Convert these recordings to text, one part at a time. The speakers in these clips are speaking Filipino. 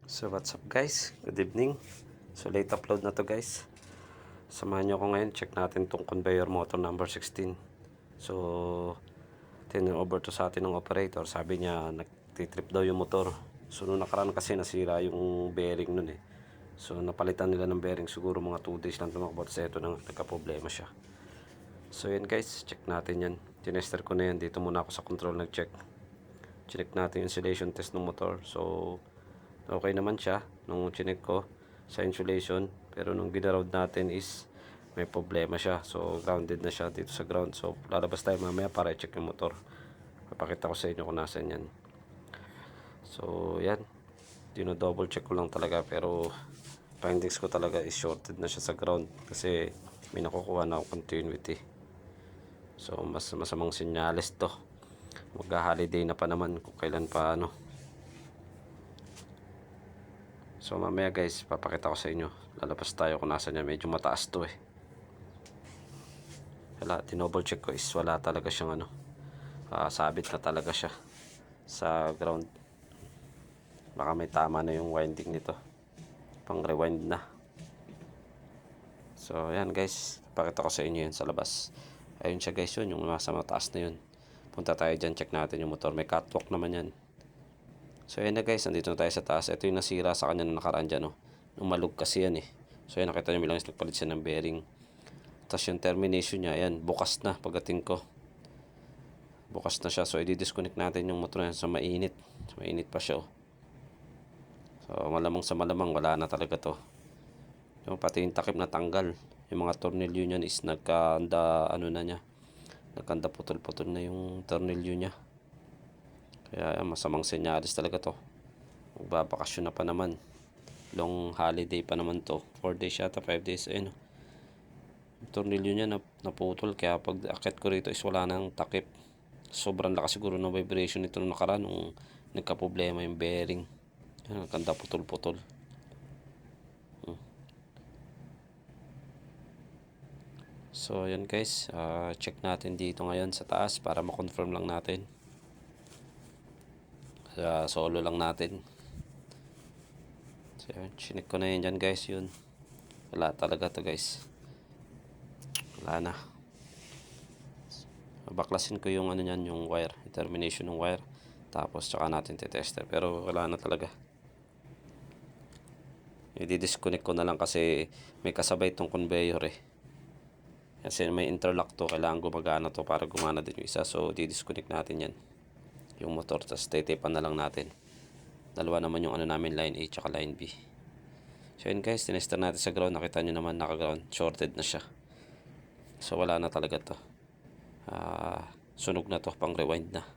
So what's up guys, good evening. So late upload na to guys. Samahan nyo ako ngayon, check natin tong conveyor motor number 16. So over to sa atin ng operator. Sabi niya nagtitrip daw yung motor. So nung nakaraan kasi nasira yung bearing nun eh. So napalitan nila ng bearing, siguro mga 2 days lang tumakbo. Tapos ito na nagka-problema siya. So yan guys, check natin yan. Tinester ko na yan, dito muna ako sa control nag-check. Check natin yung insulation test ng motor. So okay naman siya nung chinek ko sa insulation, pero nung ginaround natin is may problema siya. So grounded na siya dito sa ground. So lalabas tayo mamaya para i-check yung motor. Papakita ko sa inyo kung nasan yan. So yan, dino-double check ko lang talaga, pero findings ko talaga is shorted na siya sa ground kasi may nakukuha na ako continuity. So mas masamang senyales to. Mag-holiday na pa naman kung kailan pa ano. So mamaya guys, papakita ko sa inyo. Lalabas tayo kung nasa niya. Medyo mataas to eh. Wala, tinouble check ko is wala talaga siyang ano. Sabit na talaga siya sa ground. Baka may tama na yung winding nito. Pang rewind na. So yan guys, papakita ko sa inyo yan sa labas. Ayun siya guys, yun yung nasa mataas na yun. Punta tayo dyan, check natin yung motor. May catwalk naman yan. So ayan na guys, nandito na tayo sa taas. Ito yung nasira sa kanya na nakaraan dyan. Nung malug kasi yan eh. So ayan, nakita nyo bilang nagpalit siya ng bearing. Tapos yung termination niya, ayan, bukas na pagdating ko. Bukas na siya. So i-disconnect natin yung motor na sa mainit. Mainit pa siya oh. So malamang sa malamang, wala na talaga to. Yung pati yung takip na tanggal. Yung mga tornilyo niyan is nagkanda, ano na niya. Nagkanda putol-putol na yung tornilyo niya. Kaya masamang senyalis talaga to. Magbabakasyon na pa naman. Long holiday pa naman to. 4 days yata, 5 days. Ayun. Tornilyo niya naputol. Kaya pag akit ko rito is wala nang takip. Sobrang lakas siguro ng vibration nito nung nakaraan nung nagka-problema yung bearing. Yan, kanda putol-putol. So yan guys, check natin dito ngayon sa taas para ma-confirm lang natin. Solo lang natin. So yun, chinik ko na yun dyan guys. Yun, wala talaga to guys. Wala na. Baklasin ko yung ano nyan, yung wire, yung termination ng wire. Tapos tsaka natin titester. Pero wala na talaga. I-disconnect ko na lang kasi may kasabay itong conveyor eh. Kasi may interlock to, kailangan gumagana to para gumana din yung isa. So di-disconnect natin yan, yung motor. Tapos titipan na lang natin. Dalawa naman yung ano namin, line A tsaka line B. So yun guys, tinester natin sa ground. Nakita nyo naman naka-ground, shorted na siya. So wala na talaga to. Sunog na to, pang rewind na.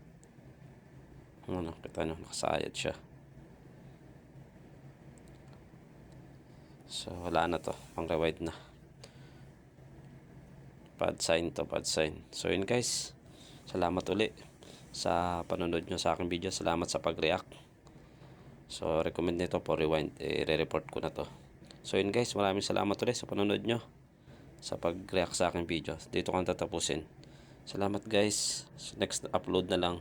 Ano, kita nyo, nakasayad siya. So wala na to, pang rewind na. Bad sign to, bad sign. So yun guys, salamat uli sa panonood nyo sa aking video. Salamat sa pag-react. So recommend nito for rewind, i-report ko na to. So yun guys, maraming salamat ulit sa panonood nyo, sa pag-react sa aking video. Dito ko tatapusin. Salamat guys. Next upload na lang.